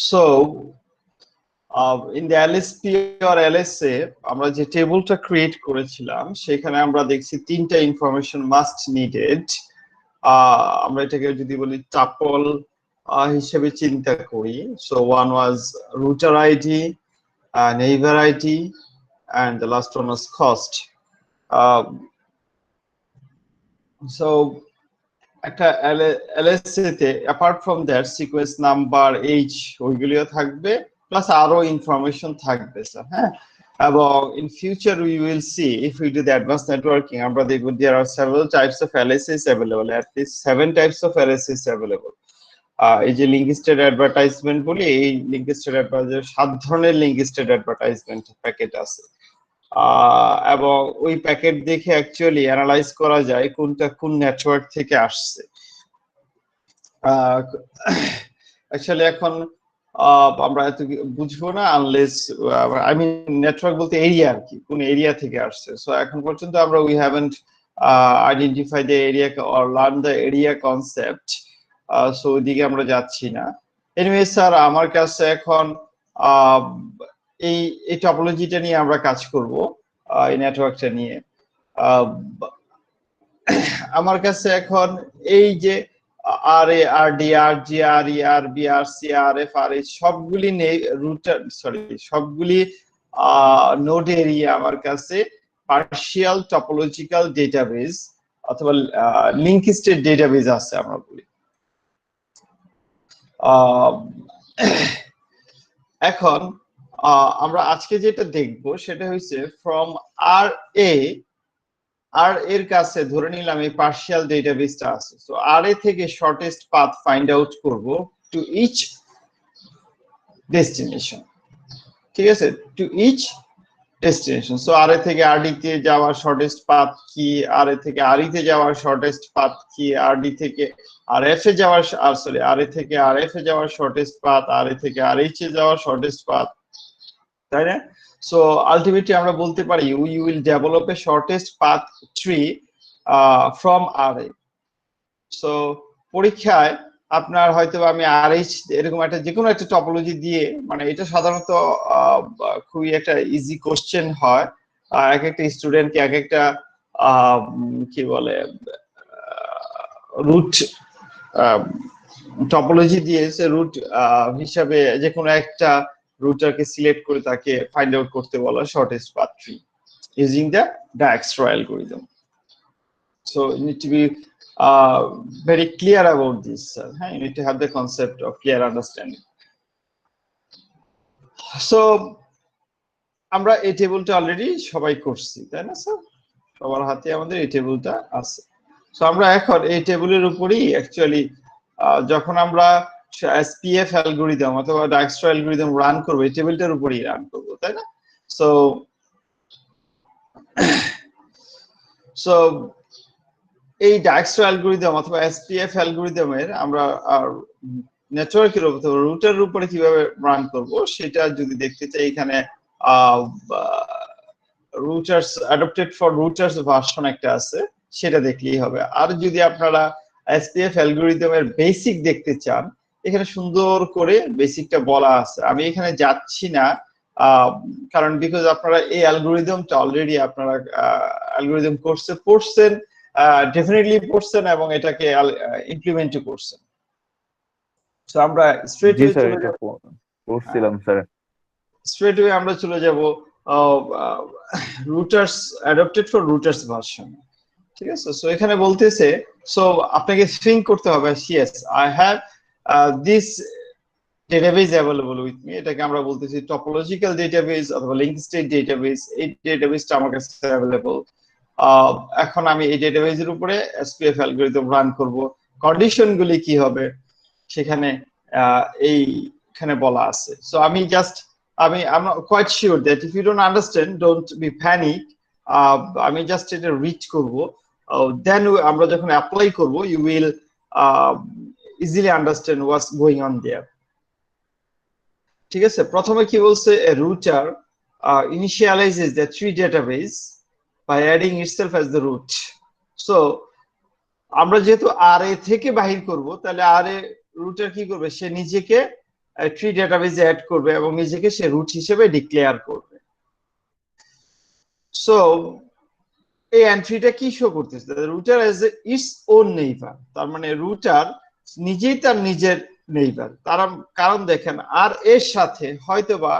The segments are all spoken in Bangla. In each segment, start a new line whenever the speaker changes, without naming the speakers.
So in the LSP or LSA আমরা যে টেবিলটা ক্রিয়েট করেছিলাম সেখানে আমরা দেখছি তিনটা ইনফরমেশন মাস্ট নিডেড। আমরা এটাকে যদি বলি টাপল হিসেবে চিন্তা করি, so one was rotor ID, neighbour ID, and the last one was cost. So একটা LSA তে apart from that sequence number, age ওইগুলিও থাকবে, প্লাস আরো ইনফরমেশন থাকবে স্যার। হ্যাঁ, এবং in future we will see if we do the advanced networking আমরা দেখব there are several types of LSAs available, at least 7 types of LSAs available. এই যে লিংক স্টেট অ্যাডভার্টাইজমেন্ট বলি, এই লিংক স্টেট অ্যাডভার্টাইজমেন্ট 7 ধরনের লিংক স্টেট অ্যাডভার্টাইজমেন্ট প্যাকেট আছে, এবং ওই প্যাকেট দেখে অ্যাকচুয়ালি অ্যানালাইজ করা যায় কোনটা কোন নেটওয়ার্ক থেকে আসছে। অ্যাকচুয়ালি এখন আমরা এত বুঝবো না আনলেস, আই মিন নেটওয়ার্ক বলতে এরিয়া আর কি, কোন এরিয়া থেকে আসছে। সো এখন পর্যন্ত আমরা we haven't identify the area or learn the area concept, so ওইদিকে আমরা যাচ্ছি না। এনিওয়ে স্যার, আমার কাছে এখন এই টপোলজিটা নিয়ে আমরা কাজ করব, এই নেটওয়ার্কটা নিয়ে। আমার কাছে এখন এই যে RA, RD, RG, RE, RB, RC, RF, RH সবগুলি সবগুলি নোড এরিয়া আমার কাছে পার্শিয়াল টপোলজিক্যাল ডেটাবেস অথবা লিংক স্টেট ডেটাবেস আছে আমরা বলি। এখন আমরা আজকে যেটা দেখব সেটা হচ্ছে ফ্রম আর এর কাছে ধরে নিলাম এই পার্শিয়াল ডেটাবেসটা আছে, সো আর এ থেকে শর্টেস্ট পাথ ফাইন্ড আউট করব টু ইচ ডেস্টিনেশন। ঠিক আছে, টু ইচ ডেস্টিনেশন। সো আর এ থেকে আরডি তে যাওয়ার শর্টেস্ট পাথ কি, আর এ থেকে আরই তে যাওয়ার শর্টেস্ট পাথ কি, আরডি থেকে আরএফ এ যাওয়ার আর এ থেকে আরএফ এ যাওয়ার শর্টেস্ট পাথ, আর এ থেকে আরএইচ এ যাওয়ার শর্টেস্ট পাথ, তাই না? So ultimately আমরা বলতে পারি we will develop a shortest path tree from RA. So পরীক্ষায় আপনার হয়তো আমি RH এরকম একটা যে কোনো একটা টপোলজি দিয়ে, মানে এটা সাধারণত খুবই একটা ইজি কোশ্চেন হয়, এক একটা স্টুডেন্টকে এক একটা কি বলে রুট টপোলজি দিয়েছে, রুট হিসাবে যে কোনো একটা রুটারকে সিলেক্ট করে তাকে ফাইন্ড আউট করতে বলা shortest path tree using the Dijkstra algorithm. So you need to be very clear about this, sir. You need to have the concept of clear understanding. So আমরা এই টেবিলটা অলরেডি সবাই করছি, তাই না স্যার? সবার হাতে আমাদের এই টেবিলটা আছে। সো আমরা এখন এই টেবিলের উপরই অ্যাকচুয়ালি যখন আমরা SPF অ্যালগরিদম অথবা Dijkstra অ্যালগরিদম রান করব, এই টেবিলটার উপরই রান করব, তাই না? সো এই Dijkstra অ্যালগরিদম অথবা SPF অ্যালগরিদমের আমরা নেটওয়ার্কের উপর রুটারের উপরে কিভাবে রান করব সেটা যদি দেখতে চাই, এখানে রুটার্স অ্যাডাপ্টেড ফর রুটার্স ভার্সন একটা আছে, সেটা দেখলেই হবে। আর যদি আপনারা SPF অ্যালগরিদমের বেসিক দেখতে চান, এখানে সুন্দর করে বেসিকটা বলা আছে, আমি এখানে যাচ্ছি না, কারণ বিকজ আপনারা এই অ্যালগরিদমটা অলরেডি আপনারা অ্যালগরিদম কোর্সে পড়ছেন, ডেফিনেটলি পড়ছেন এবং এটাকে ইমপ্লিমেন্ট করছেন। সো আমরা স্ট্রেট ওয়ে চলে যাব,
পড়ছিলাম স্যার,
স্ট্রেট ওয়ে আমরা চলে যাব রুটার্স অ্যাডাপ্টেড ফর রুটার্স ভার্সন। ঠিক আছে, সো এখানে বলতেছে, সো আপনাকে থিঙ্ক করতে হবে, yes I have this database available with me, এটাকে আমরা বলতেছি টপোলজিক্যাল ডেটাবেস অথবা লিংক স্টেট ডেটাবেস। এই ডেটাবেসটা আমার কাছে অ্যাভেলেবল। এখন আমি এই ডেটাবেসের উপরে SPF অ্যালগরিদম রান করব, কন্ডিশনগুলি কি হবে সেখানে এইখানে বলা আছে। সো আমি just I'm not quite sure that if you don't understand, don't be panic. আমি জাস্ট এটা রিড করব, দেন আমরা যখন অ্যাপ্লাই করব you will easily understand what's going on there. ঠিক আছে, প্রথমে কি বলছে, a router initializes the tree database by adding itself as the root. So আমরা যেহেতু আরএ থেকে বাহির করব, তাহলে আরএ রুটার কি করবে, সে নিজেকে ট্রি ডেটাবেজে অ্যাড করবে এবং নিজেকে সে রুট হিসেবে ডিক্লেয়ার করবে। সো এই এন্ট্রিটা কি শো করতেছে, router as its own neighbour, তার মানে রুটার নিজেই তার নিজের নেইবার। তার কারণ দেখেন আর এর সাথে হয়তোবা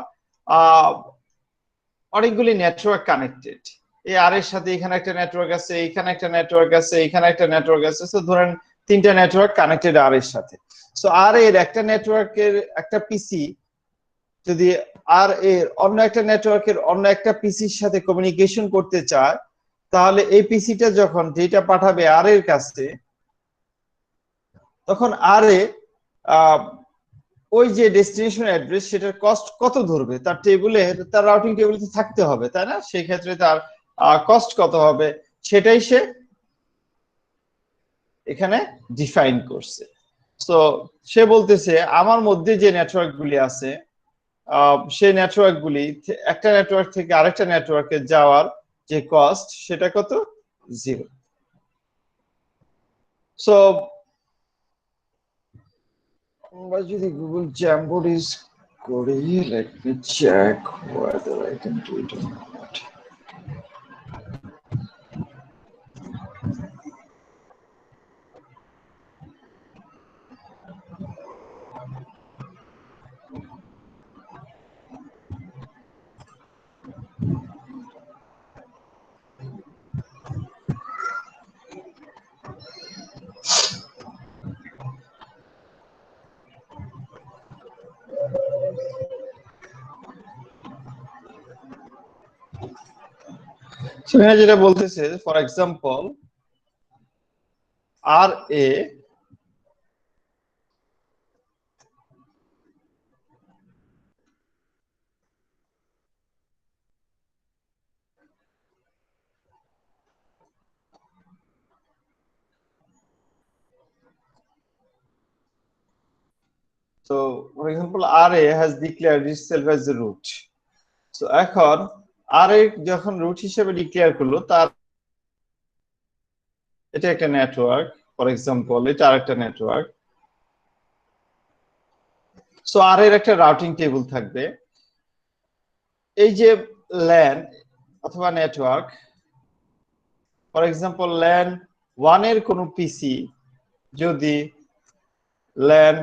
অনেকগুলি নেটওয়ার্ক কানেক্টেড, এই আর এর সাথে এখানে একটা নেটওয়ার্ক আছে, এখানে একটা নেটওয়ার্ক আছে, এখানে একটা নেটওয়ার্ক আছে। সো ধরেন তিনটা নেটওয়ার্ক কানেক্টেড আর এর সাথে। সো আর এর একটা নেটওয়ার্কের একটা পিসি যদি আর এর অন্য একটা নেটওয়ার্কের অন্য একটা পিসির সাথে কমিউনিকেশন করতে চায়, তাহলে এই পিসিটা যখন ডেটা পাঠাবে আর এর কাছে, তখন আর এ ওই যে ডেস্টিনেশন অ্যাড্রেস সেটার কস্ট কত ধরবে, তার টেবিলে, তার রাউটিং টেবিলে তো থাকতে হবে, তাই না? সেই ক্ষেত্রে তার কস্ট কত হবে সেটাই সে এখানে ডিফাইন করছে। সো সে বলতেছে আমার মধ্যে যে নেটওয়ার্ক গুলি আছে, সেই নেটওয়ার্ক গুলি একটা নেটওয়ার্ক থেকে আরেকটা নেটওয়ার্কে যাওয়ার যে কস্ট সেটা কত, 0। সো আমরা যদি গুগল জ্যামবোর্ড ইউজ করি, let me check whether I can do it or not. এখানে যেটা বলতেছে, for example R A so for example RA has declared itself as the root. So এখন RA যখন রুট হিসেবে ডিক্লেয়ার করলো, তার এটা একটা নেটওয়ার্ক, ফর এক্সাম্পল এটা আরেকটা নেটওয়ার্ক। সো আর এর একটা রাউটিং টেবিল থাকবে। এই যে ল্যান অথবা নেটওয়ার্ক, ফর এক্সাম্পল ল্যান 1 এর কোনো পিসি যদি ল্যান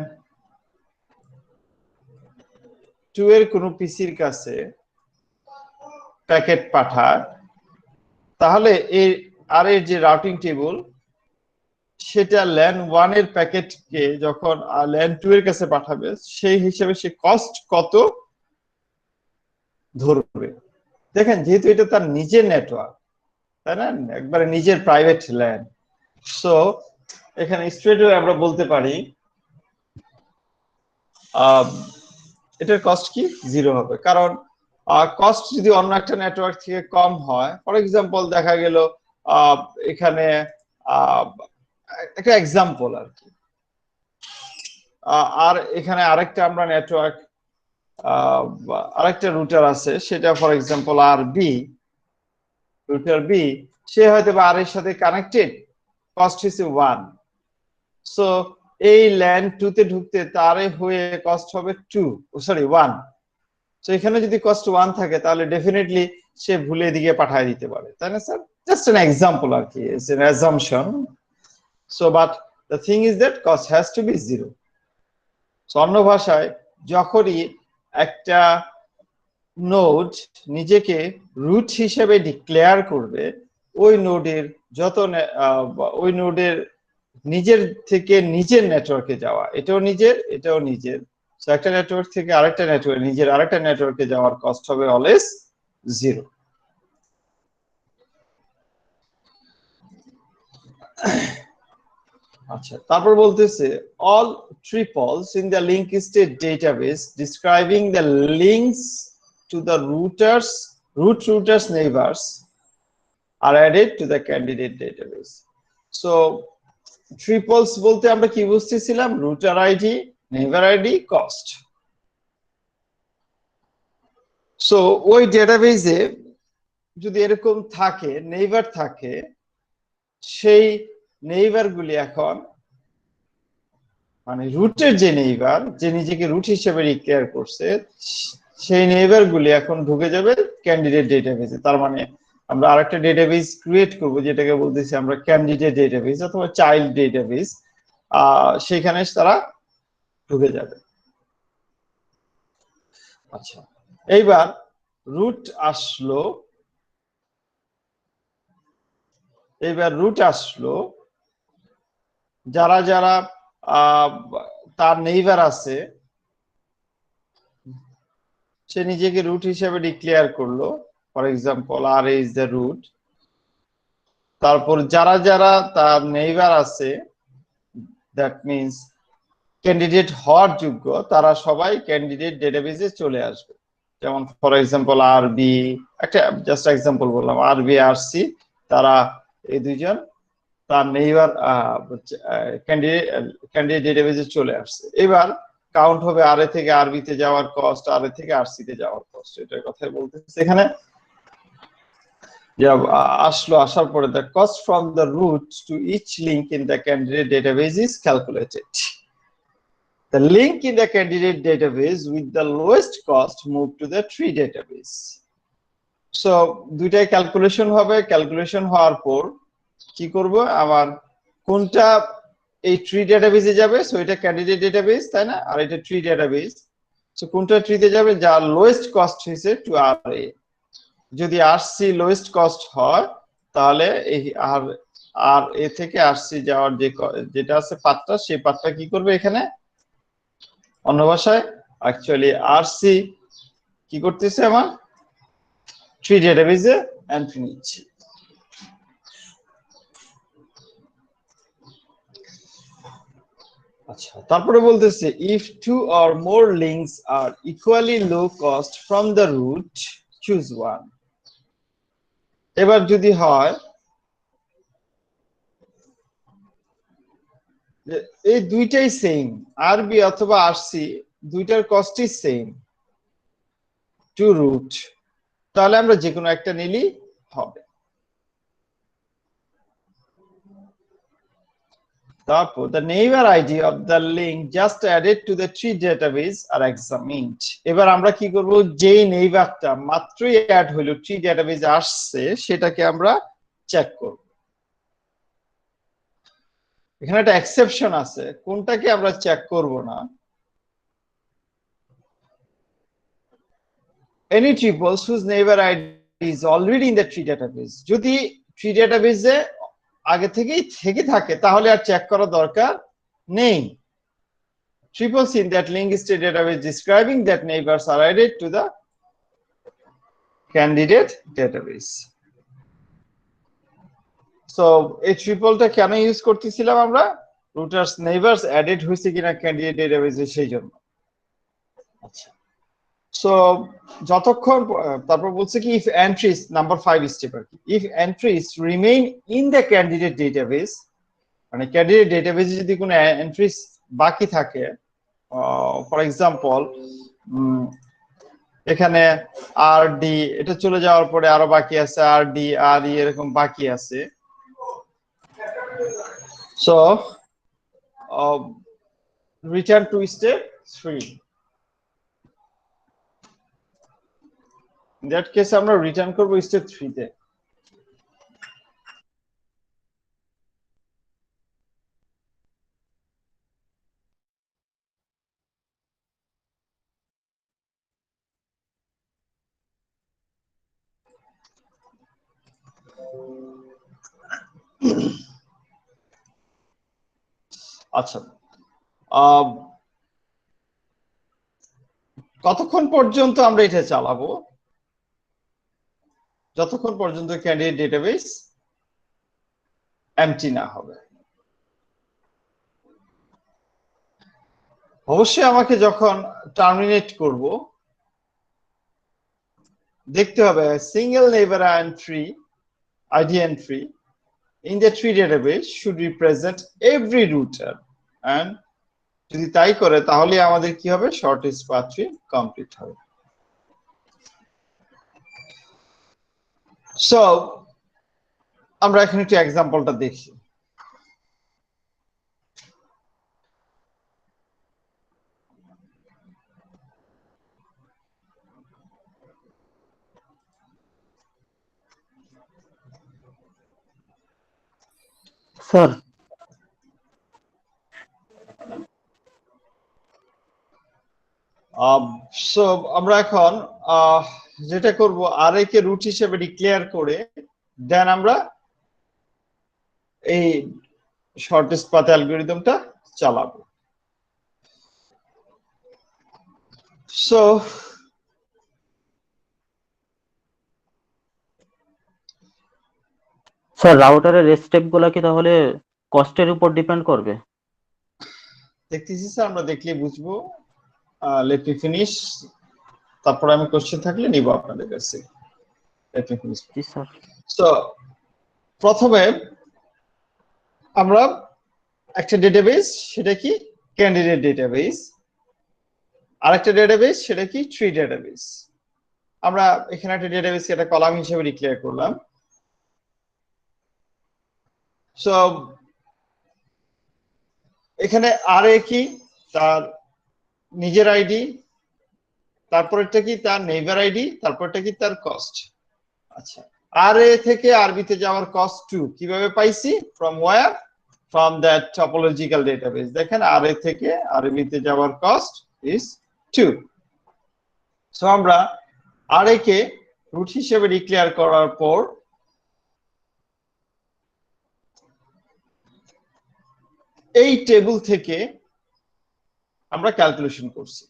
2 এর কোনো পিসির কাছে প্যাকেট পাঠায়, তাহলে এই আর এর যে রাউটিং টেবিল সেটা ল্যান 1 এর প্যাকেটকে যখন ল্যান 2 এর কাছে পাঠাবে, সেই হিসেবে সে কস্ট কত ধরবে। দেখেন যেহেতু এটা তার নিজের নেটওয়ার্ক, তাই না, একবারে নিজের প্রাইভেট ল্যান, সো এখানে স্ট্রেট আমরা বলতে পারি এটার কস্ট কি 0 হবে। কারণ কস্ট যদি অন্য একটা নেটওয়ার্ক থেকে কম হয়, ফর এক্সাম্পল দেখা গেল এখানে একটা এক্সাম্পল আর কি, আর এখানে আরেকটা আমরা নেটওয়ার্ক আরেকটা রুটার আছে, সেটা for example R B, router B, সে হয়তো আর এর সাথে কানেক্টেড, কস্ট হচ্ছে 1। সো এই ল্যান 2 তে ঢুকতে তারে হয়ে কস্ট হবে 1। সো এখানে যদি কস্ট 1 থাকে, তাহলে ডেফিনেটলি সে ভুলে এদিকে পাঠিয়ে দিতে পারে, তাই না স্যার? জাস্ট অ্যান এক্সাম্পল আর কি, it's an assumption. So but the thing is that cost has to be 0। So অন্য ভাষায় যখনই একটা নোড নিজেকে রুট হিসেবে ডিক্লেয়ার করবে, ওই নোডের ওই নোডের নিজের থেকে নিজের নেটওয়ার্কে যাওয়া, এটাও নিজের এটাও নিজের, সো একটা নেটওয়ার্ক থেকে আরেকটা নেটওয়ার্ক নিজের আরেকটা নেটওয়ার্কে যাওয়ার কস্ট হবে অলওয়েজ 0। আচ্ছা, তারপর বলতেছে all triples in the linked state database describing the links to the rooters neighbors are added to the candidate database. So triples বলতে আমরা কি বুঝতেছিলাম, router ID, neighbour ID, cost. So ওই ডেটাবেজে যদি এরকম থাকে, নেইবার থাকে, সেই নেইবার গুলি এখন মানে রুটের যে নেইবার, যে নিজেকে রুট হিসেবে ডিক্লেয়ার করছে, সেই নেইবার গুলি এখন ঢুকে যাবে ক্যান্ডিডেট ডেটাবেসে। তার মানে আমরা আরেকটা ডেটাবেস ক্রিয়েট করব, যেটাকে বলতেছি আমরা ক্যান্ডিডেট ডেটাবেস অথবা চাইল্ড ডেটাবেস। সেখানে তারা ঢুকে যাবে। আচ্ছা, এইবার রুট আসলো, যারা যারা তার নেইবার আছে, সে নিজেকে রুট হিসেবে ডিক্লেয়ার করলো, for example R is the root. তারপর যারা যারা তার নেইবার আছে, দ্যাট মিনস ক্যান্ডিডেট হওয়ার যোগ্য, তারা সবাই ক্যান্ডিডেট ডেটাবেসে চলে আসবে। যেমন ফর এক্সাম্পল আর বি, একটা জাস্ট এক্সাম্পল বললাম, আর বি আর সি, তারা এই দুইজন তার নেইবার ক্যান্ডিডেট ডেটাবেসে চলে আসছে। এবার কাউন্ট হবে আর এ থেকে আর বি তে যাওয়ার কস্ট, আর এ থেকে আর সি তে যাওয়ার কস্ট, এটার কথাই বলতেছে এখানে। আসার পরে the cost from the root to each link in the candidate database is calculated. The link in the candidate database with the lowest cost move to the tree database. So দুইটাই ক্যালকুলেশন হবে, ক্যালকুলেশন হওয়ার পর কি করব, আমার কোনটা এই ট্রি ডেটাবেসে যাবে, সো এটা ক্যান্ডিডেট ডেটাবেস, তাই না, আর এটা ট্রি ডেটাবেস। সো কোনটা ট্রিতে যাবে, যার লোয়েস্ট কস্ট হইছে টু আর এ। যদি আর সি লোয়েস্ট কস্ট হয়, তাহলে এই আর এ থেকে আর সি যাওয়ার যেটা আছে পাথটা, সেই পাথটা কি করবে এখানে, অন্য ভাষায় অ্যাকচুয়ালি আর সি কি করতেছে, আমার ট্রি ডেটাবেসে এন্ট্রি নিচ্ছে। আচ্ছা, তারপরে বলতেছে if two or more links are equally low cost from the root choose one. এবার যদি হয় এই দুইটাই সেম, আর বি অথবা আর সি, দুইটার কস্টই সেম টু রুট, তাহলে আমরা যে কোনো একটা নিলেই হবে। তারপর the neighbor ID of the link just added to the tree database are examined. এবার আমরা কি করব, যেই নেইবারটা মাত্রই অ্যাড হলো ট্রি ডেটাবেজে আসছে, সেটাকে আমরা চেক করব। এখানে একটা এক্সেপশন আছে, কোনটাকে আমরা চেক করব না, any triples whose neighbor ID is already in the tree database. যদি ট্রি ডেটাবেজে আগে থেকেই থেকে থাকে, তাহলে আর চেক করার দরকার নেই। Triples in that link state database describing that neighbors are added to the candidate database. So এই ট্রিপলটা কেন ইউজ করতেছিলাম আমরা, রুটার্স নেইবারস অ্যাডেড হয়েছে কিনা ক্যান্ডিডেট ডেটাবেসে সেই জন্য। আচ্ছা, সো যতক্ষণ, তারপর বলছে কি ইফ এন্ট্রিজ, নাম্বার 5 স্টেপ আর কি, if entries remain in the candidate database, মানে ক্যান্ডিডেট ডেটাবেসে যদি কোনো এন্ট্রিজ বাকি থাকে, ফর এক্সাম্পল এখানে আর ডি, এটা চলে যাওয়ার পরে আরো বাকি আছে আর ডি আর ই, এরকম বাকি আছে। So return to step 3। That কেসে আমরা রিটার্ন করব স্টেপ 3 তে। আচ্ছা, কতক্ষণ পর্যন্ত আমরা এটা চালাবো, যতক্ষণ পর্যন্ত ক্যান্ডিডেট ডেটাবেস এমটি না হবে। অবশ্যই আমাকে যখন টার্মিনেট করব, দেখতে হবে single neighbour entry ID entry in the tree database should represent every router, and যদি তাই করে তাহলে আমাদের কি হবে, শর্টেস্ট পাথ ট্রি কমপ্লিট হবে। সো আমরা এখানে একটু এক্সাম্পলটা দেখি।
স্যার
সো আমরা এখন যেটা করব আরএ কে রুট হিসেবে ডিক্লেয়ার করে দেন আমরা এই শর্টেস্ট পাথ অ্যালগরিদমটা চালাবো। সো
স্যার রাউটারের স্টেপ গুলা কি তাহলে কস্টের উপর ডিপেন্ড করবে?
দেখতেছি স্যার, আমরা দেখলে বুঝবো। লেট মি ফিনিশ, তারপর আমি কোশ্চেন থাকলে নিব আপনাদের কাছে। Let me finish.
জি স্যার।
সো প্রথমে আমরা একটা ডেটাবেস, সেটা কি ক্যান্ডিডেট ডেটাবেস। আরেকটা ডেটাবেস, সেটা কি ট্রি ডেটাবেস। আমরা এখানে একটা ডেটাবেস একটা কলাম হিসেবে ডিক্লেয়ার করলাম। সো এখানে আরএ কি তার নিজের আইডি, তারপরটা কি তার নেইবার আইডি, তারপরটা কি তার কস্ট। আচ্ছা, আরএ থেকে আরবি তে যাওয়ার কস্ট 2 কিভাবে পাইছি? From where? From that topological database. দেখেন আরএ থেকে আরবি তে যাওয়ার কস্ট ইজ 2। সো আমরা আরএ কে রুট হিসেবে ডিক্লেয়ার করার পর এই টেবিল থেকে আমরা ক্যালকুলেশন করছি।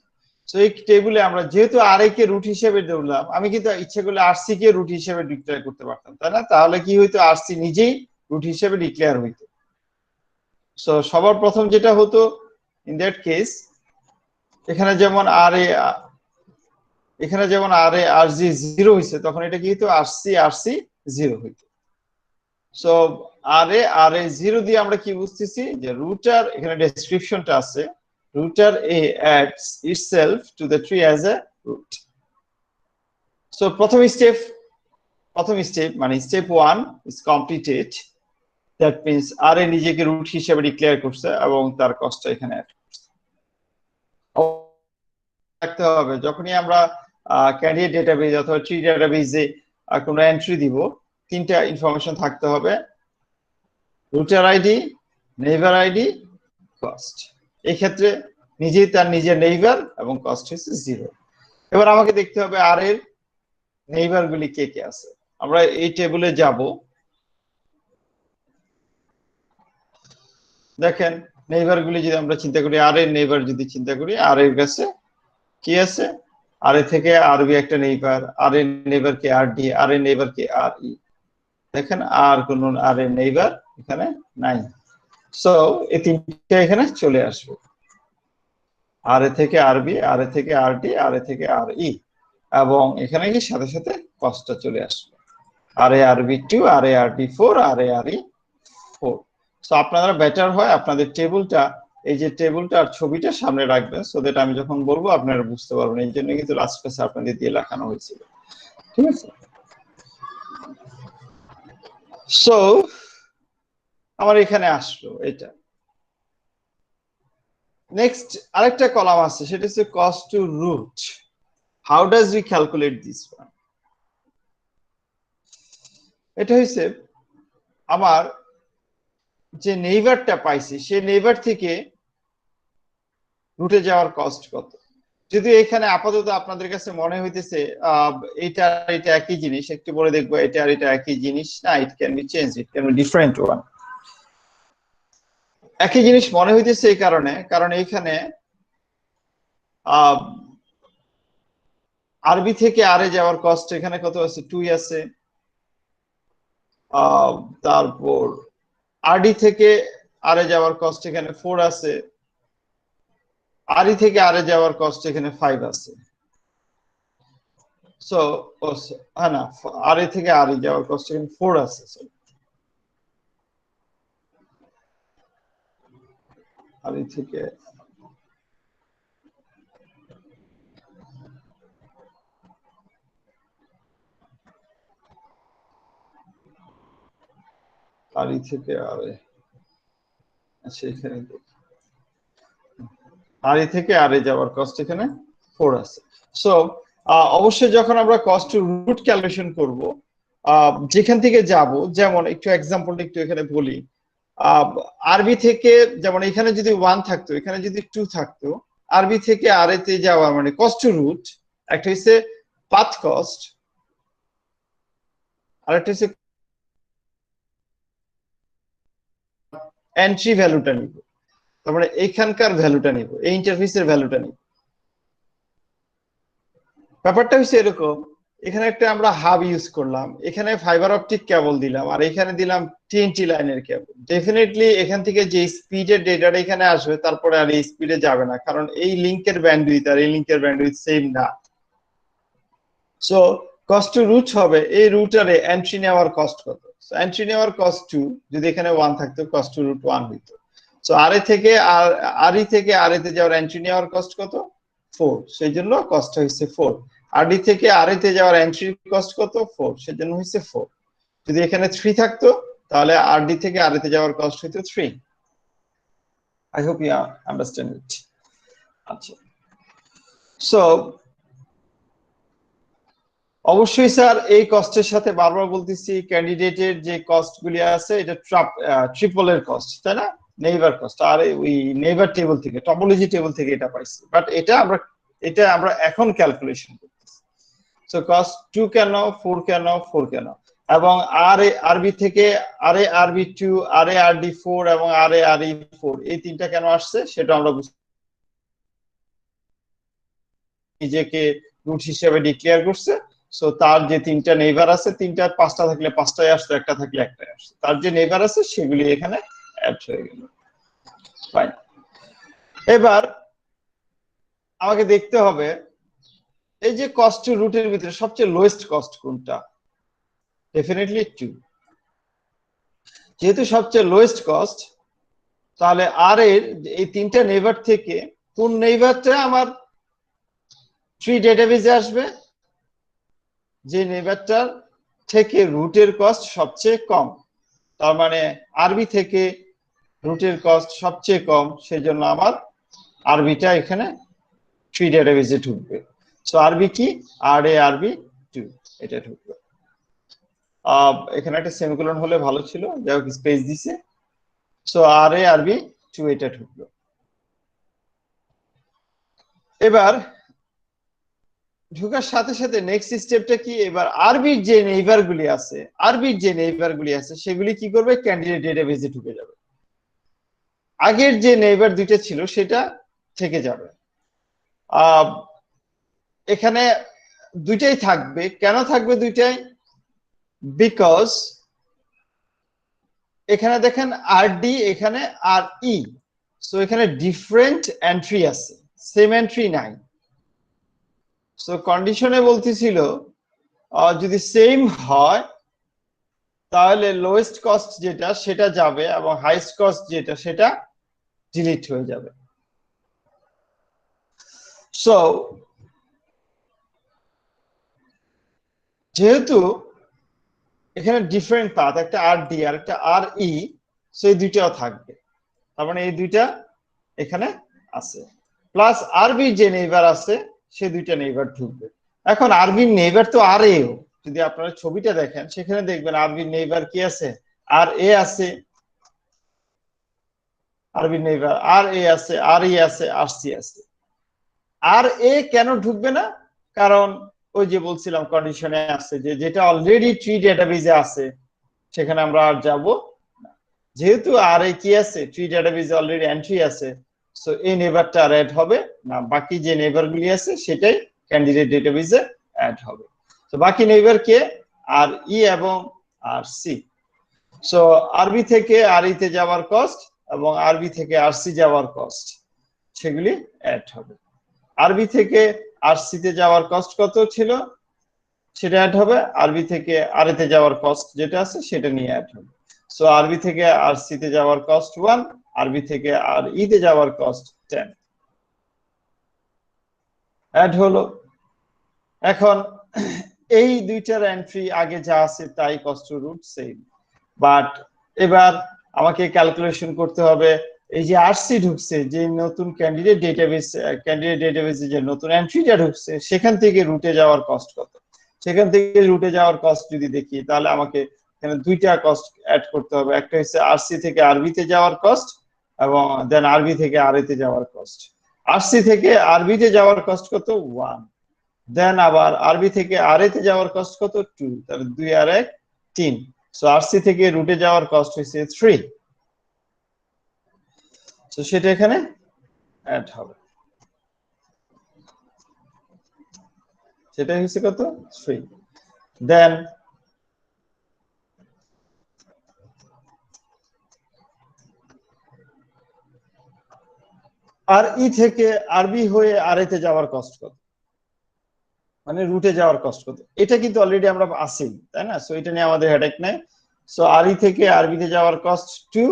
তো এই টেবিলে আমরা যেহেতু আরএ কে রুট হিসেবে ধরলাম, আমি কিন্তু ইচ্ছে করলে আরসি কে রুট হিসেবে ডিক্লেয়ার করতে পারতাম, তাই না? তাহলে কি হইতো, আরসি নিজেই রুট হিসেবে ডিক্লেয়ার হইতো। সো সবার প্রথম যেটা হতো ইন দ্যাট কেস, এখানে যেমন আরএ আরজি 0 হইছে, তখন এটা কি হইতো, আরসি 0 হইতো। সো আরএ 0 দিয়ে আমরা কি বুঝতেছি যে রুটার, এখানে ডেসক্রিপশনটা আছে, router A adds itself to the tree as a root. So প্রথম স্টেপ মানে step 1 is completed. That means RA নিজেকে রুট হিসেবে ডিক্লেয়ার করছে এবং তার কস্টটা এখানে অ্যাড রাখতে হবে। যখনই আমরা ক্যান্ডিডেট ডেটাবেজ অথবা ট্রি ডেটাবেজে কোনো এন্ট্রি দিব, তিনটা ইনফরমেশন থাকতে হবে: rotor ID, neighbour ID, cost. এই ক্ষেত্রে নিজেই তার নিজের নেইবার এবং কস্ট হচ্ছে 0। এবার আমাকে দেখতে হবে আর এর নেইবার গুলি কে কে আছে। আমরা এই টেবিলে যাব, দেখেন নেইবার গুলি যদি আমরা চিন্তা করি, আর এর নেইবার যদি চিন্তা করি, আর এর কাছে কি আছে? আর এ থেকে আরবি একটা নেইবার, আর এর নেইবার কে আর ডি, আর এর নেইবার কে আর ই। দেখেন আর কোন আর এর নেইবার এখানে নাই। সো এই তিনটা এখানে চলে আসবে, আর এ থেকে আরবি, আর এ থেকে আর ডি, আর এ থেকে আর ই, এবং এখানে কি সাথে সাথে কস্টটা চলে আসবে, আর এ আরবি 2, আর A R D 4, R A R E 4। So আপনারা বেটার হয় আপনাদের টেবিলটা, এই যে টেবিলটার ছবিটা সামনে রাখবেন, সো দ্যাট আমি যখন বলবো আপনারা বুঝতে পারবেন। এই জন্য কিন্তু লাস্ট পেজে আপনাদের দিয়ে লেখানো হয়েছিল, ঠিক আছে? সো আমার এখানে আসলো এটা। নেক্সট আরেকটা কলাম আছে, সেটা হচ্ছে cost to root. How does we calculate this one? এটা হচ্ছে আমার যে নেইবারটা পাইছি, সেই নেইবার থেকে রুটে যাওয়ার কস্ট কত। যদি এখানে আপাতত আপনাদের কাছে মনে হইতেছে এটা এটা একই জিনিস, একটু পরে দেখবো এটা আর এটা একই জিনিস না, it can be change, it can be different one. একই জিনিস মনে হইতেছে এই কারণে, কারণ এইখানে আরবি থেকে আরে যাওয়ার কস্ট এখানে কত আছে? 2 আছে। তারপর আরডি থেকে আরে যাওয়ার কস্ট এখানে 4 আছে। আরই থেকে আরে যাওয়ার কস্ট এখানে 5 আছে। সো হ্যাঁ না, আরএ থেকে আরই যাওয়ার কস্ট এখানে 4 আছে। আরই থেকে আরই থেকে আরে, আচ্ছা এখানে আরই থেকে আরে যাওয়ার কস্ট এখানে 4 আছে। সো অবশ্যই যখন আমরা কস্ট টু রুট ক্যালকুলেশন করব, যেখান থেকে যাব, যেমন একটু এক্সাম্পলটা একটু এখানে বলি, আরবি থেকে যেমন এখানে যদি 1 থাকতো, এখানে যদি 2 থাকতো, আরবি থেকে আরএ তে যাওয়া মানে কস্ট টু রুট, একটা হচ্ছে পাথ কস্ট, আর একটা হচ্ছে এন্ট্রি ভ্যালুটা নিব, তার মানে এইখানকার ভ্যালুটা নিব, এই ইন্টারফেসের ভ্যালুটা নিব। ব্যাপারটা হচ্ছে এরকম, এখানে একটা আমরা হাব ইউজ করলাম, এখানে ফাইবার অপটিক কেবল দিলাম, আর এখানে দিলাম টিএনটি লাইনের কেবল। ডেফিনেটলি এখান থেকে যে স্পিডের ডেটাটা এখানে আসবে, তারপরে আর এই স্পিডে যাবে না, কারণ এই লিংকের ব্যান্ডউইথ আর এই লিংকের ব্যান্ডউইথ সেম না। সো কস্ট টু রুট হবে এই রুটারে এন্ট্রি নেওয়ার কস্ট কত। সো এন্ট্রি নেওয়ার কস্ট 2, যদি এখানে 1 থাকতো কস্ট টু রুট 1 হইতো। সো আরএ থেকে আরই থেকে আরএ তে যাওয়ার এন্ট্রি নেওয়ার কস্ট কত, 4, সেই জন্য কস্ট হইছে 4। আরডি থেকে আরএ তে যাওয়ার এন্ট্রি কস্ট কত, 4, সেজন্য হইছে 4। যদি এখানে 3 থাকতো, তাহলে আরডি থেকে আরএ তে যাওয়ার কস্ট হইতো 3। I hope you understand it. আচ্ছা, সো অবশ্যই স্যার এই কস্টের সাথে বারবার বলতেছি, ক্যান্ডিডেটের যে কস্ট গুলি আছে এটা ট্রিপলের কস্ট, তাই না, নেইবার কস্ট, আর ওই নেইবার টেবিল থেকে, টপোলজি টেবিল থেকে এটা পাইছি, বাট এটা আমরা এখন ক্যালকুলেশন করতেছি। সো কস্ট 2 কেন, 4 কেন, 4 কেন, এবং আরবি থেকে আরবি 2, আরডি 4 এবং আরই 4, এই তিনটা কেন আসছে সেটা আমরা নিজেকে রুট হিসেবে ডিক্লেয়ার করছে। সো তার যে তিনটা নেইবার আছে, তিনটা 5টা থাকলে 5টাই আসতো, একটা থাকলে একটাই আসতো, তার যে নেইবার আছে সেগুলি এখানে অ্যাড হয়ে গেল। ফাইন, এবার আমাকে দেখতে হবে এই যে কস্ট টু রুটের ভিতরে সবচেয়ে লোয়েস্ট কস্ট কোনটা। ডেফিনেটলি 2, যেহেতু সবচেয়ে লোয়েস্ট কস্ট, তাহলে আর এর এই তিনটা নেইবার থেকে কোন নেইবারটা আমার ট্রি ডেটাবেজে আসবে, যে নেইবারটার থেকে রুটের কস্ট সবচেয়ে কম। তার মানে আরবি থেকে রুটের কস্ট সবচেয়ে কম, সেই জন্য আমার আরবিটা এখানে ট্রি ডেটাবেজে ঢুকবে। সো আরবি কি, আরবি 2, এটা ঢুকবে। এখানে একটা সেমিকোলন হলে ভালো ছিল, যাই হোক স্পেস দিছে। সো আরবি 2 এটা ঢুকলো। এবার ঢোকার সাথে সাথে নেক্সট স্টেপটা কি, এবার আরবির যে নেইবার গুলি আছে সেগুলি কি করবে, ক্যান্ডিডেট ডেটাবেজে ঢুকে যাবে। আগের যে নেইবার দুইটা ছিল সেটা থেকে যাবে। এখানে দুইটাই থাকবে, কেন থাকবে দুইটাই, বিকজ এখানে দেখেন আরডি, এখানে আর ই, সো এখানে ডিফারেন্ট এন্ট্রি আছে, সেম এন্ট্রি নাই। সো কন্ডিশনে বলতেছিল যদি সেম হয় তাহলে লোয়েস্ট কস্ট যেটা সেটা যাবে এবং হাইস্ট কস্ট যেটা সেটা ডিলিট হয়ে যাবে। সো যেহেতু এখানে ডিফারেন্ট পাথ, একটা আর ডি আর একটা আর ই, সো এই দুইটাও থাকবে, তার মানে এই দুইটা এখানে আছে, প্লাস আরবির যে নেইবার আছে সে দুইটা নেইবার ঢুকবে। এখন আরবির নেইবার তো আর এও, যদি আপনারা ছবিটা দেখেন সেখানে দেখবেন আরবির নেইবার কি আছে, আর এ আছে, আরবির নেইবার আর এ আছে, আর ই আছে, আর সি আছে। আর এ কেন ঢুকবে না, কারণ ওই যে বলছিলাম কন্ডিশনে আছে যে যেটা অলরেডি ট্রি ডেটাবেজে আছে সেখানে আমরা আর যাব না। যেহেতু আর এ কি আছে, ট্রি ডেটাবেজে অলরেডি এন্ট্রি আছে, সো এই নেইবারটা আর অ্যাড হবে না, বাকি যে নেইবারগুলি আছে সেটাই ক্যান্ডিডেট ডেটাবেজে অ্যাড হবে। তো বাকি নেইবার কে, আর ই এবং আর সি। সো আরবি থেকে আর ই তে যাওয়ার কস্ট এবং আরবি থেকে আর সি যাওয়ার কস্ট সেগুলি অ্যাড হবে। আরবি থেকে আর সি তে যাওয়ার কস্ট কত ছিল সেটা অ্যাড হবে, আরবি থেকে আর এ তে যাওয়ার কস্ট যেটা আছে সেটা নিয়ে অ্যাড হবে। সো আরবি থেকে আর সি তে যাওয়ার কস্ট 1, আরবি থেকে আর ই তে যাওয়ার কস্ট 10 অ্যাড হলো। এখন এই দুইটার এন্ট্রি আগে যা আছে তাই cost to root same, but এবার আমাকে ক্যালকুলেশন করতে হবে এই যে আরসি ঢুকছে, যে নতুন ক্যান্ডিডেট ডেটাবেসে যে নতুন এন্ট্রিটা ঢুকছে সেখান থেকে রুটে যাওয়ার কস্ট কত। সেখান থেকে রুটে যাওয়ার কস্ট যদি দেখি তাহলে আমাকে এখানে দুইটা কস্ট অ্যাড করতে হবে, একটা হচ্ছে আরসি থেকে আরবি তে যাওয়ার কস্ট এবং দেন আরবি থেকে আরএ তে যাওয়ার কস্ট। আরসি থেকে আরবি তে যাওয়ার কস্ট কত 1, দেন আবার আরবি থেকে আরএ তে যাওয়ার কস্ট কত 2, তাহলে 2 আর 1 3। সো আরসি থেকে রুটে যাওয়ার কস্ট হচ্ছে 3, তো সেটা এখানে অ্যাড হবে, সেটা হচ্ছে কত 3। দেন আর ই থেকে আরবি হয়ে আরএ তে যাওয়ার কস্ট কত, মানে রুটে যাওয়ার কস্ট কত, এটা কিন্তু অলরেডি আমরা আছি তাই না। সো এটা নিয়ে আমাদের হেডেক নেই। সো আরই থেকে আরবি তে যাওয়ার কস্ট 2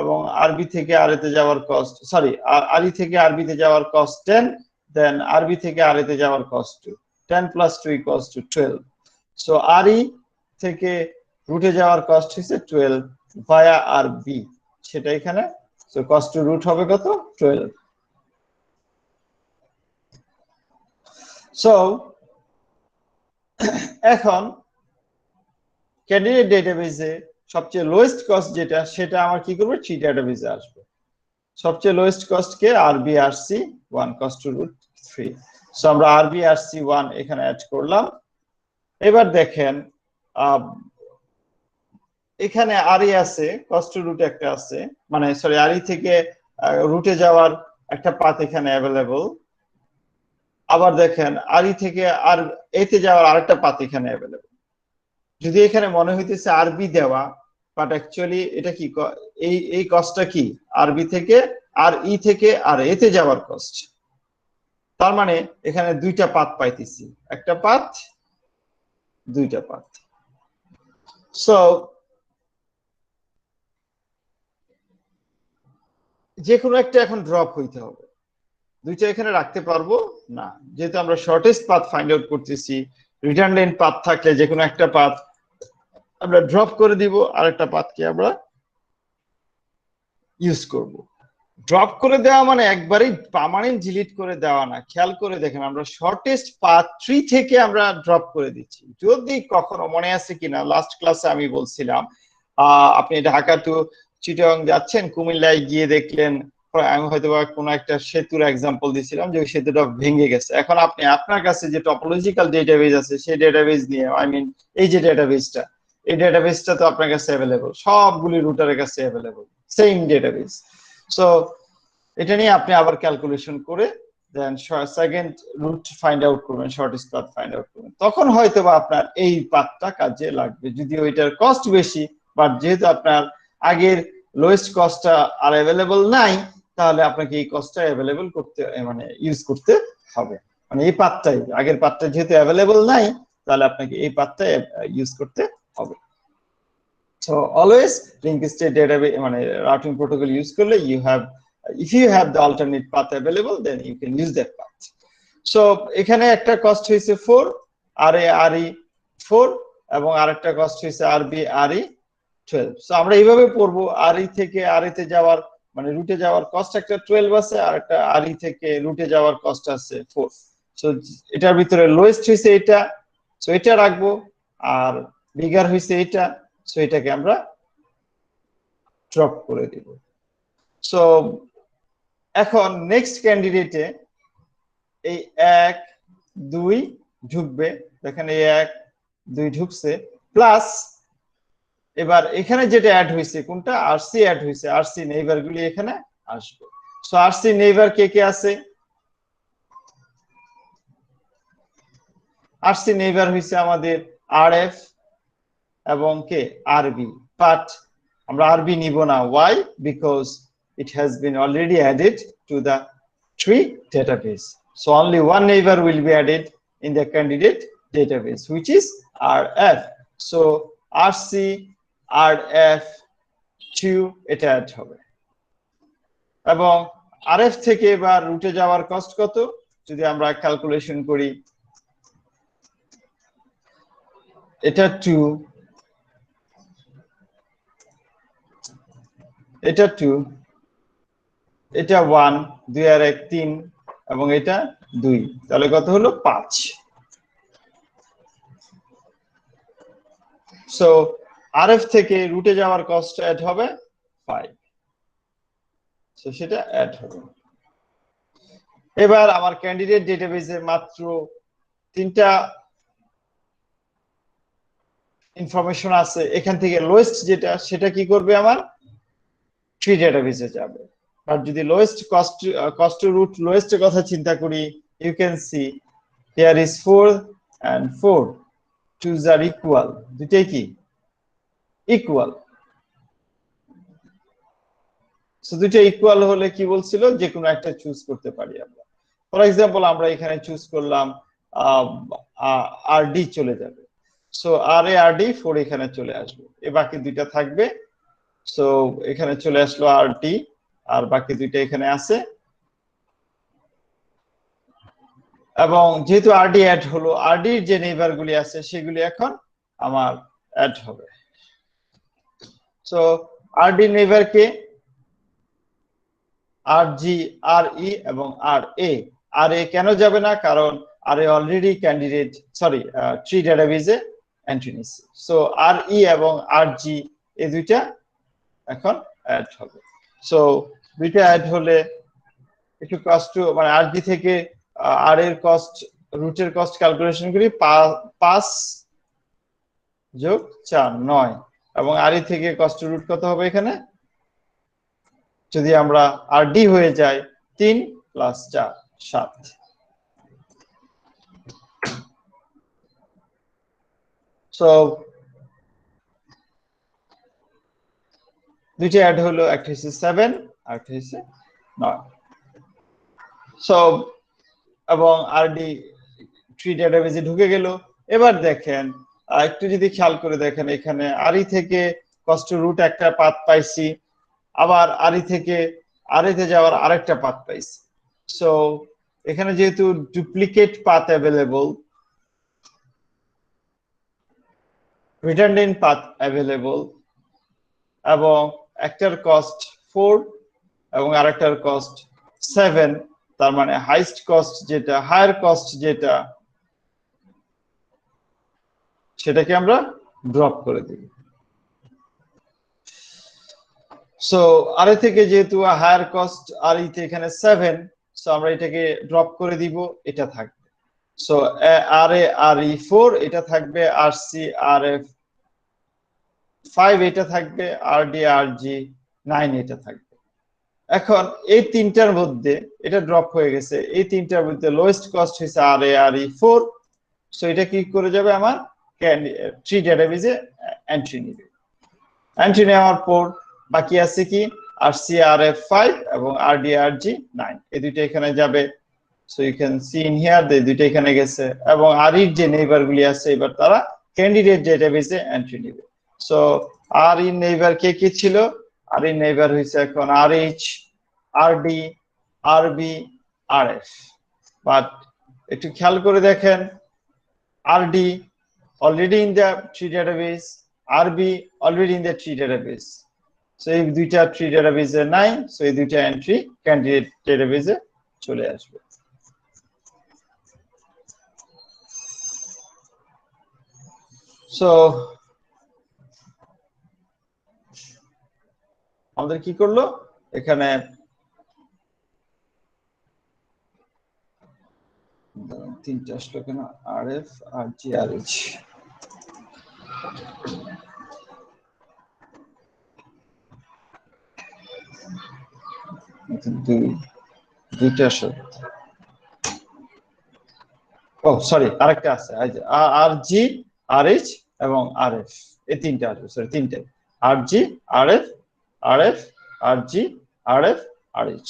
এবং আরবি থেকে আরএ তে যাওয়ার কস্ট, সরি আরই থেকে আরবি তে যাওয়ার কস্ট 10, দেন আরবি থেকে আরএ তে যাওয়ার কস্ট 2, 10 + 2 = 12। সো আরই থেকে রুটে যাওয়ার কস্ট হচ্ছে 12 ভায়া আরবি, সেটা এখানে। সো কস্ট টু রুট হবে কত 12। সো এখন ক্যান্ডিডেট ডেটাবেসে সবচেয়ে লোয়েস্ট কস্ট যেটা, সেটা আমার কি করবে ট্রি ডেটাবেসে আসবে। সবচেয়ে লোয়েস্ট কস্ট কে RB RC 1 cost to root 3। So আমরা আরবি আরসি 1 এখানে অ্যাড করলাম। এবার দেখেন এখানে আরই আছে, কস্ট টু রুট একটা আছে, মানে সরি আরই থেকে রুটে যাওয়ার একটা পাথ এখানে অ্যাভেলেবল। আবার দেখেন আরই থেকে আর এতে যাওয়ার আরেকটা পাথ এখানে অ্যাভেলেবল। যদি এখানে মনে হইতেছে আরবি দেওয়া, বাট অ্যাকচুয়ালি এটা কি এই কস্টটা কি আরবি থেকে আর ই থেকে আর এতে যাওয়ার কস্ট। তার মানে এখানে দুইটা পাথ পাইতেছি, একটা পাথ দুইটা পাথ। সো যে কোনো একটা এখন ড্রপ হইতে হবে, দুইটা এখানে রাখতে পারবো না, যেহেতু আমরা শর্টেস্ট পাথ ফাইন্ড আউট করতেছি। রিডান্ডেন্ট পাথ থাকলে যে কোনো একটা পাথ আমরা ড্রপ করে দিব, আরেকটা পাথকে আমরা ইউজ করব। ড্রপ করে দেওয়া মানে একবারই পার্মানেন্ট ডিলিট করে দেওয়া না, খেয়াল করে দেখেন আমরা শর্টেস্ট পাথ 3 থেকে আমরা ড্রপ করে দিচ্ছি। যদি কখনো মনে আছে কিনা লাস্ট ক্লাসে আমি বলছিলাম আপনি ঢাকা টু চিটাগং যাচ্ছেন, কুমিল্লায় গিয়ে দেখলেন, আমি হয়তো কোনো একটা সেতুর এক্সাম্পল দিছিলাম যে সেতুটা ভেঙে গেছে। এখন আপনি আপনার কাছে যে টপোলজিক্যাল ডেটাবেস আছে সেই ডেটাবেস নিয়ে, আই মিন এই যে ডেটাবেসটা, এই ডেটাবেসটা তো আপনার কাছে অ্যাভেলেবল, সবগুলি রুটারের কাছে অ্যাভেলেবল, সেম ডেটাবেস। সো এটা নিয়ে আপনি আবার ক্যালকুলেশন করে দেন সেকেন্ড রুট ফাইন্ড আউট করবেন, শর্টেস্ট পাথ ফাইন্ড আউট করবেন, তখন হয়তো বা আপনার এই পাথটা কাজে লাগবে। যদি ওইটার কস্ট বেশি, বাট যেহেতু আপনার আগের লোয়েস্ট কস্টটা আর অ্যাভেলেবল নাই, তাহলে আপনাকে এই কস্টটা অ্যাভেলেবল করতে মানে ইউজ করতে হবে। মানে এই পাথটাই, আগের পাথটা যেহেতু অ্যাভেলেবল নাই, তাহলে আপনাকে এই পাথটা ইউজ করতে হবে। So always link state database মানে routing protocol use করলে you have, if you have the alternate path available then you can use that path. So এখানে একটা কস্ট হইছে 4 RE 4 এবং আরেকটা কস্ট হইছে RE 12। সো আমরা এইভাবে পড়বো RE থেকে RE তে যাওয়ার মানে রুটে যাওয়ার কস্ট একটা 12 আছে, আর একটা RE থেকে রুটে যাওয়ার কস্ট আছে 4। সো এটার ভিতরে লোয়েস্ট হইছে এটা, সো এটা রাখবো, আর বিগার হইছে এটা, সো এটাকে আমরা ড্রপ করে দিব। সো এখন নেক্সট ক্যান্ডিডেটে এই 1 2 ঢুকবে, দেখেন এই 1 2 ঢুকছে, প্লাস এবার এখানে যেটা অ্যাড হয়েছে কোনটা আরসি অ্যাড হয়েছে, আরসি নেইবার গুলি এখানে আসবে। সো আরসি নেইবার কে কে আছে, আরসি নেইবার হইছে আমাদের আরএফ এবং কে আরবি, বাট আমরা আরবি নিব না, why? Because it has been already added to the tree database. So only one neighbor will be added in the candidate database, which is RF. So RC RF2 এটা অ্যাড হবে। এবং RF থেকে এবার রুটে যাওয়ার কস্ট কত, যদি আমরা ক্যালকুলেশন করি, এটা 2 এটা 2, এটা 1, 2 আর 1 3, এবং এটা 2, তাহলে কত হলো 5। সো আরএফ থেকে রুটে যাওয়ার কস্ট অ্যাড হবে 5, সো সেটা অ্যাড হবে। এবার আমার ক্যান্ডিডেট ডেটাবেসে মাত্র 3টা ইনফরমেশন আছে, এখান থেকে লোয়েস্ট যেটা সেটা কি করবে, আমার ট্রি ডেটাবেসে যাবে। আর যদি লোয়েস্ট কস্ট রুট লোয়েস্ট কথা চিন্তা করি, you can see here is 4 and 4 2s are equal, দুটাই কি ইকুয়াল। সো দুটো ইকুয়াল হলে কি বলছিল, যে কোনো একটা চুজ করতে পারি আমরা। ফর এক্সাম্পল আমরা এখানে চুজ করলাম আর ডি চলে যাবে, so R A R D 4 এখানে চলে আসবে, এ বাকি দুইটা থাকবে। সো এখানে চলে আসলো আর ডি, আর বাকি দুইটা এখানে আছে। এবং যেহেতু আরডি অ্যাড হলো, আরডির যে নেইবার গুলি আছে সেগুলি এখন আমার অ্যাড হবে। সো আরডি নেইবার কে আর জি, আর ই এবং আর এ। আর এ কেন যাবে না, কারণ R A already candidate sorry tree ডেটাবেজে এন্ট্রি নিচ্ছে। সো আর ই এবং আর জি এই দুইটা এখন অ্যাড হবে। সো দুইটা অ্যাড হলে একটু কষ্ট, মানে আর জি থেকে আর এর কস্ট, রুটের কস্ট ক্যালকুলেশন করি, 5 যোগ 4 9, এবং আর ই থেকে কস্ট রুট কত হবে এখানে, যদি আমরা আর ডি হয়ে যায় 3 প্লাস 4 7। সো দুইটা অ্যাড হলো, একটা হচ্ছে 7 আর একটা হচ্ছে 9। সো এবং আরডি ট্রি ডেটাবেজে ঢুকে গেল। এবার দেখেন একটু যদি খেয়াল করে দেখেন, এখানে আরই থেকে কস্ট রুট একটা পাথ পাইছি, আবার আরই থেকে আরএতে যাওয়ার আরেকটা পাথ পাইছি। সো এখানে যেহেতু duplicate path available, redundant path available, এবং একটার কস্ট 4 এবং আরেকটার কস্ট 7, তার মানে হাইস্ট কস্ট যেটা, হায়ার কস্ট যেটা, সেটাকে আমরা ড্রপ করে দিই। সো আর থেকে যেহেতু হায়ার কস্ট আর ইতে এখানে 7, সো আমরা এটাকে ড্রপ করে দিব, এটা থাকবে। সো আর এ আর ই 4 এটা থাকবে, আর সি আর এফ 5 এটা থাকবে, আর ডি আর জি 9 এটা থাকবে। এখন এই তিনটার মধ্যে এটা ড্রপ হয়ে গেছে, এই তিনটার মধ্যে লোয়েস্ট কস্ট হয়েছে আর এ আর ই 4, সো এটা কি করে যাবে, আমার ট্রি ডেটাবেজে এন্ট্রি নিবে। এন্ট্রি নেওয়ার পর বাকি আছে কি, আর সি আর এফ 5 এবং আর ডি আর জি 9, এই দুইটা এখানে যাবে। So you can see in here they দুইটা এখানে গেছে, এবং আর এর যে নেইবার গুলি আছে এবার তারা ক্যান্ডিডেট ডেটাবেজে এন্ট্রি নেবে। সো আর ইন নেইবার কে কি ছিল, আর ইন নেইবার হইছে এখন R H, R D, R B, R F. But একটু খেয়াল করে দেখেন, R D already in the tree database, RB already in the tree database. So এই দুইটা ট্রি ডেটাবেজে নাই, সো এই দুইটা এন্ট্রি ক্যান্ডিডেট ডেটাবেজে চলে আসবে। সো আমাদের কি করলো এখানে, তিনটা আসলো কেন, আর এফ আর জি আর এইচ। দুইটা আসলো, ও সরি আরেকটা আছে, আর জি আর এইচ এবং আর এফ, এই তিনটা আসবে, সরি তিনটে, আর জি আর এফ, আর এফ আর জি, আর এফ আর এইচ।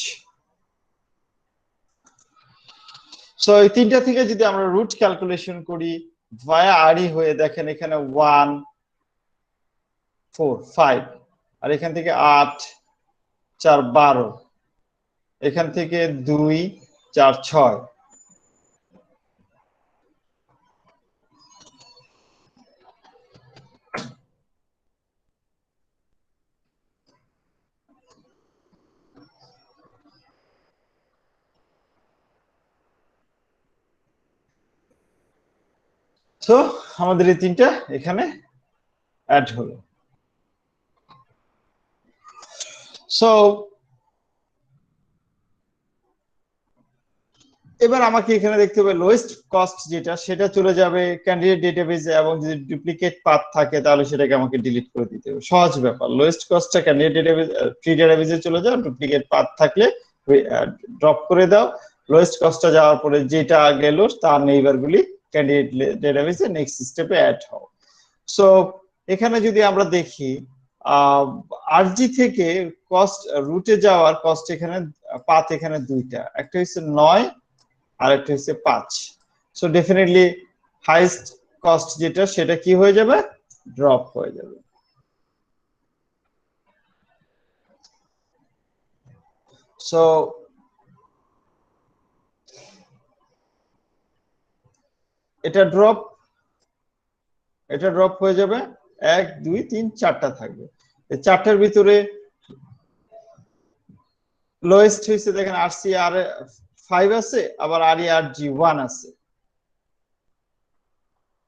সো এই তিনটা থেকে যদি আমরা রুট ক্যালকুলেশন করি ভায়া আরই হয়ে, দেখেন এখানে 1 4 5, আর এখান থেকে 8 4 12, এখান থেকে 2 4 6, সো আমাদের এই তিনটা এখানে অ্যাড হলো। সো এবার আমাকে এখানে দেখতে হবে লোয়েস্ট কস্ট যেটা সেটা চলে যাবে ক্যান্ডিডেট ডেটাবেজে, এবং যদি ডুপ্লিকেট পাথ থাকে তাহলে সেটাকে আমাকে ডিলিট করে দিতে হবে। সহজ ব্যাপার, লোয়েস্ট কস্টটা ক্যান্ডিডেট ডেটাবেজ ট্রি ডেটাবেজে চলে যাও, ডুপ্লিকেট পাথ থাকলে ড্রপ করে দাও। লোয়েস্ট কস্টটা যাওয়ার পরে যেটা গেল তার নেইবার গুলি ক্যান্ডিডেট ডেটাবেজে নেক্সট স্টেপে অ্যাড হও। সো এখানে যদি আমরা দেখি আরজি থেকে কস্ট রুটে যাওয়ার কস্ট এখানে পাথ এখানে দুইটা, একটা হচ্ছে 9 আর একটা হচ্ছে 5। সো ডেফিনেটলি হাইস্ট কস্ট যেটা সেটা কি হয়ে যাবে, ড্রপ হয়ে যাবে। সো এটা ড্রপ হয়ে যাবে, 1 2 3 4টা থাকবে। এই চারটার ভিতরে লোয়েস্ট হয়েছে দেখেন আরসি আর 5 আছে, আবার আর আর জি 1 আছে,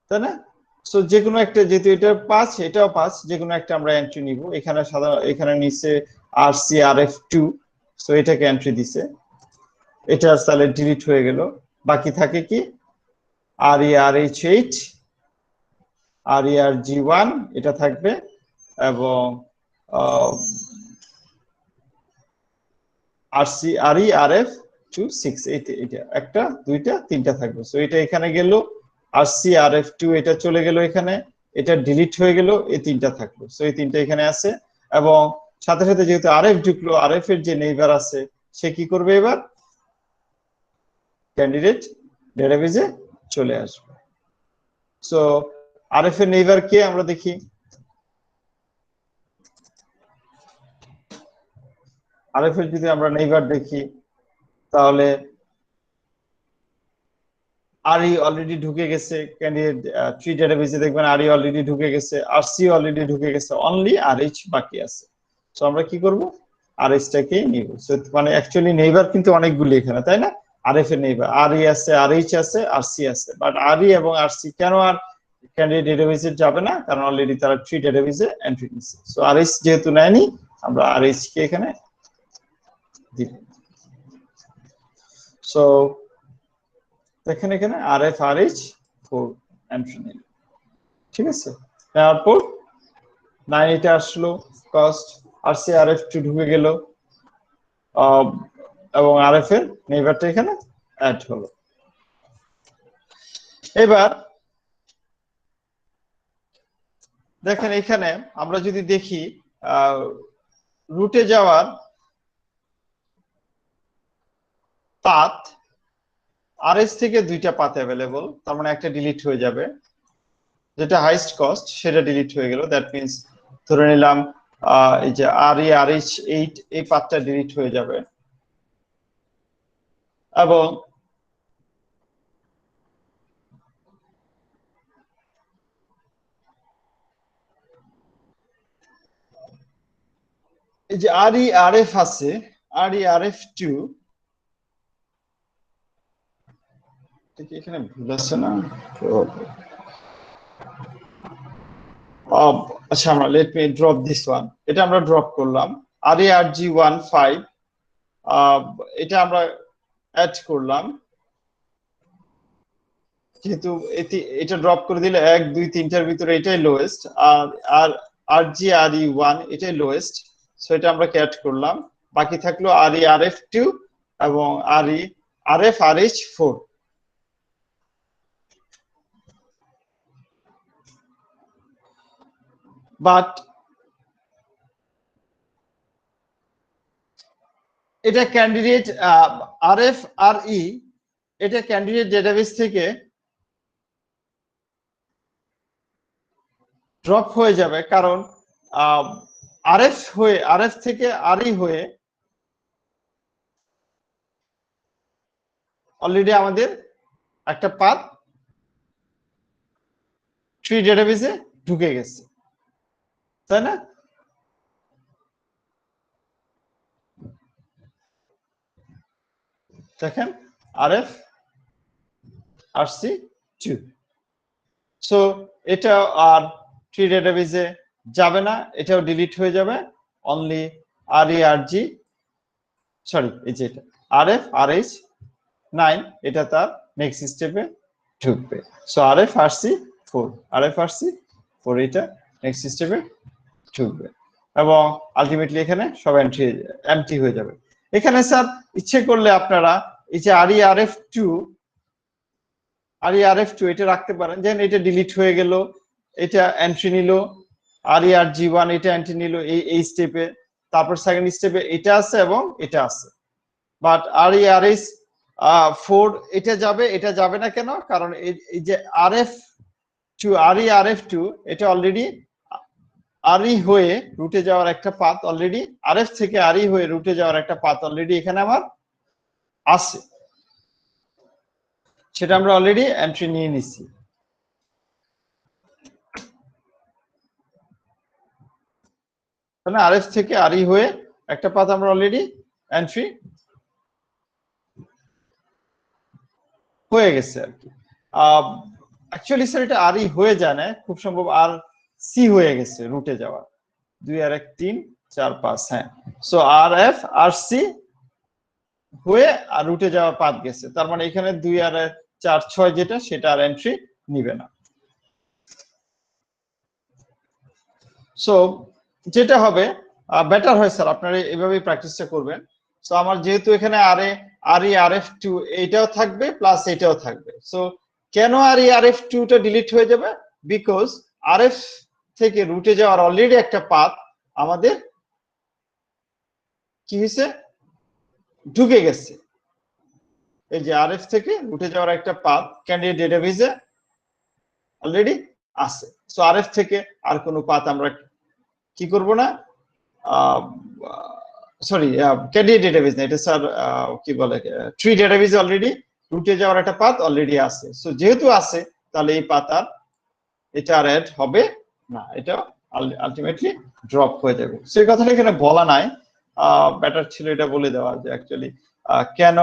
তাই না? সো যে কোনো একটা, যেহেতু এটা 5 এটাও 5, যে কোনো একটা আমরা এন্ট্রি নিব। এখানে সাধারণ এখানে নিচে আরসি আর এফ 2, সো এটাকে এন্ট্রি দিছে, এটা তাহলে ডিলিট হয়ে গেল। বাকি থাকে কি আর আর এইচ 8, আর আর জি 1 এটা থাকবে, এবং আরসি আর আর এফ 2 6 এটা একটা দুইটা তিনটা থাকবে। সো এটা এখানে গেল, আরসি আর এফ 2 এটা চলে গেল এখানে, এটা ডিলিট হয়ে গেল, এই তিনটা থাকলো। সো এই তিনটা এখানে আছে, এবং সাথে সাথে যেহেতু আরএফ ঢুকলো, আরএফ এর যে নেইবার আছে সে কি করবে, এবার ক্যান্ডিডেট ডেটাবেজে চলে আসবে। সো আরএফ এর নেইবার কে আমরা দেখি, আরএফ এর যদি আমরা নেইবার দেখি তাহলে আরই অলরেডি ঢুকে গেছে ক্যান্ডিডেট ট্রি ডেটাবেজে, দেখবেন আরই অলরেডি ঢুকে গেছে, আরসি অলরেডি ঢুকে গেছে, অনলি আরএইচ বাকি আছে। সো আমরা কি করব, আরএইচটাকে নিব। সো মানে অ্যাকচুয়ালি নেইবার কিন্তু অনেকগুলি এখানে, তাই না? আরএফ এর নেইবার আরই আছে, আরএইচ আছে, আরসি আছে, বাট আরই এবং আরসি কেন আর ক্যান্ডিডেট ডেটাবেজে যাবে না, কারণ অলরেডি তারা ট্রি ডেটাবেজে এন্ট্রি দিয়েছে। সো আরএইচ যেহেতু নেয়নি, আমরা আরএইচ কে এখানে দিব। সো দেখেন এখানে আরএফ আরএইচ 4 এন্ট্রি নিল, ঠিক আছে? তারপর 9 এটা আসলো কস্ট, আরসি আরএফ 2 ঢুকে গেল, এবং আরএফ এর নেইবারটা এখানে অ্যাড হলো। এবার দেখেন এখানে আমরা যদি দেখি রুটে যাওয়ার পাথ, আরএস থেকে দুইটা পাথ অ্যাভেলেবল, তার মানে একটা ডিলিট হয়ে যাবে, যেটা হাইস্ট কস্ট সেটা ডিলিট হয়ে গেল। দ্যাট মিন্স ধরে নিলাম এই যে আরএইচ 8 এই পাথটা ডিলিট হয়ে যাবে, এবং এই যে আরএফ আছে, আরএফ 2 এখানে ভুল আছে না? আচ্ছা, আমরা let me drop this one, এটা আমরা ড্রপ করলাম। আরজি 15 এটা আমরা অ্যাড করলাম, যেহেতু এটা ড্রপ করে দিলে 1 2 3টার ভিতরে এটাই লোয়েস্ট, আর আর আরজি আরই 1 এটাই লোয়েস্ট। সো এটা আমরা অ্যাড করলাম, বাকি থাকলো আরএফ 2 এবং আরএফ আরএইচ 4। বাট এটা ক্যান্ডিডেট আরএফ আর ই, এটা ক্যান্ডিডেট ডেটাবেস থেকে ড্রপ হয়ে যাবে, কারণ আরএফ থেকে আরই হয়ে অলরেডি আমাদের একটা পাথ ট্রি ডেটাবেসে ঢুকে গেছে, তাই না? দেখেন আরএফ আরসি 2, সো এটা আর ট্রি ডেটাবেজে যাবে না, এটাও ডিলিট হয়ে যাবে, অনলি RE/RG সরি এই যে এটা RF RH 9 এটা তার নেক্সট স্টেপে ঢুকবে। সো RF/RC 4 RF/RC 4 এটা নেক্সট স্টেপে ঢুকবে এবং আলটিমেটলি এখানে সব এমটি হয়ে যাবে। এখানে স্যার ইচ্ছে করলে আপনারা এই যে RE/RF2 এটা রাখতে পারেন, যেন এটা ডিলিট হয়ে গেল, এটা এন্ট্রি নিল, RE/RG1 এটা এন্ট্রি নিল এই স্টেপে, তারপর সেকেন্ড স্টেপে এটা আছে এবং এটা আছে। বাট RE/RH4 এটা যাবে না কেন? কারণ এই যে RE/RF2 এটা অলরেডি RE হয়ে রুটে যাওয়ার একটা পাথ অলরেডি, RF থেকে RE হয়ে রুটে যাওয়ার একটা পাথ অলরেডি এখানে আমার আছে, সেটা আমরা অলরেডি এন্ট্রি নিয়ে নিছি। মানে RF থেকে RE হয়ে একটা পাথ আমরা অলরেডি এন্ট্রি হয়ে গেছে আর কি। অ্যাকচুয়ালি স্যার এটা RE হয়ে যায় না, খুব সম্ভব RC হয়ে গেছে রুটে যাওয়া, 2 আর 1 3 4 5 হ্যাঁ। সো RF RC হয়ে আর রুটে যাওয়া পাথ গেছে, তার মানে এখানে 2 আর 4 6 যেটা সেটা আর এন্ট্রি নিবে না। সো যেটা হবে বেটার হয় স্যার আপনারা এভাবেই প্র্যাকটিসটা করবেন। সো আমার যেহেতু এখানে RE/RF2 এইটাও থাকবে প্লাস এটাও থাকবে। সো কেন RE/RF2 টা ডিলিট হয়ে যাবে? বিকজ RF থেকে রুটে যাওয়ার অলরেডি একটা পাথ আমাদের কি হয়েছে, ঢুকে গেছে। এই যে RF থেকে রুটে যাওয়ার একটা পাথ ক্যান্ডিডেট ডেটাবেজে অলরেডি আছে। সো RF থেকে আর কোনো পাথ আমরা কি করব না, সরি ক্যান্ডিডেট ডেটাবেজ না, এটা স্যার কি বলে ট্রি ডেটাবেজ অলরেডি রুটে যাওয়ার একটা পাথ অলরেডি আছে। সো যেহেতু আছে তাহলে এই পাথ আর এটা আর অ্যাড হবে না, এটা আলটিমেটলি ড্রপ হয়ে যাবে। সো এই কথাটা এখানে বলা নাই, বেটার ছিল এটা বলে দেওয়া যে অ্যাকচুয়ালি কেন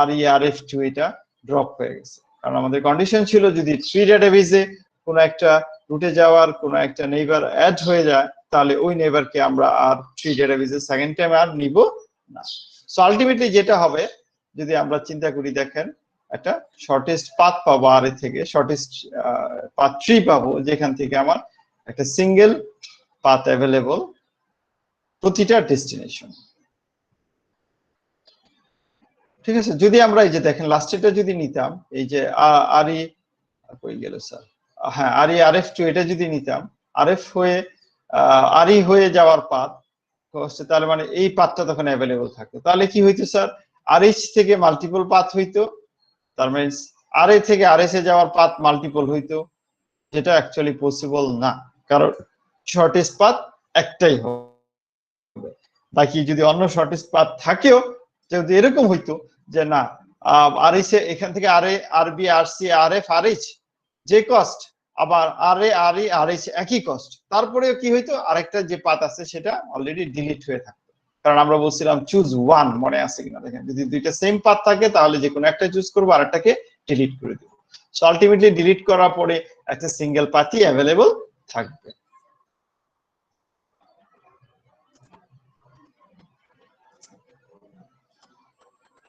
RE/RF2 এটা ড্রপ হয়ে গেছে। কারণ আমাদের কন্ডিশন ছিল যদি ট্রি ডেটাবেজে কোনো একটা রুটে যাওয়ার কোনো একটা নেইবার অ্যাড হয়ে যায় তাহলে ওই নেইবারকে আমরা আর ট্রি ডেটাবেজে সেকেন্ড টাইম আর নিব না। সো আলটিমেটলি যেটা হবে যদি আমরা চিন্তা করি, দেখেন একটা শর্টেস্ট পাথ পাবো RE থেকে, শর্টেস্ট পাথ ট্রি পাবো যেখান থেকে আমার একটা সিঙ্গেল পাথ অ্যাভেলেবল প্রতিটা ডেস্টিনেশন। ঠিক আছে, যদি আমরা এই যে দেখেন লাস্টেরটা যদি নিতাম, এই যে RE কই গেল স্যার, হ্যাঁ RE/RF2 এটা যদি নিতাম, RF হয়ে RE হয়ে যাওয়ার পাথ, তাহলে মানে এই পাথটা তখন অ্যাভেলেবল থাকতো। তাহলে কি হইতো স্যার, RH থেকে মাল্টিপল পাথ হইতো, তার মানে RA থেকে RS এ যাওয়ার পাথ মাল্টিপল হইতো, যেটা অ্যাকচুয়ালি পসিবল না, কারণ শর্টেস্ট পাথ একটাই হবে। বাকি যদি অন্য শর্টেস্ট পাথ থাকেও, যদি এরকম হইতো যে না RS এখান থেকে RA RB RC RF RH যে কস্ট, আবার RA RE RH একই কস্ট, তারপরেও কি হইতো আরেকটা যে পাথ আছে সেটা অলরেডি ডিলিট হয়ে থাকতো। কারণ আমরা বলছিলাম চুজ ওয়ান, মনে আছে কিনা দেখেন, যদি দুইটা সেম পাথ থাকে তাহলে যে কোনো একটা চুজ করবো আর একটাকে ডিলিট করে দেবো। সো আলটিমেটলি ডিলিট করার পরে একটা সিঙ্গেল পাথই অ্যাভেলেবল থাকবে।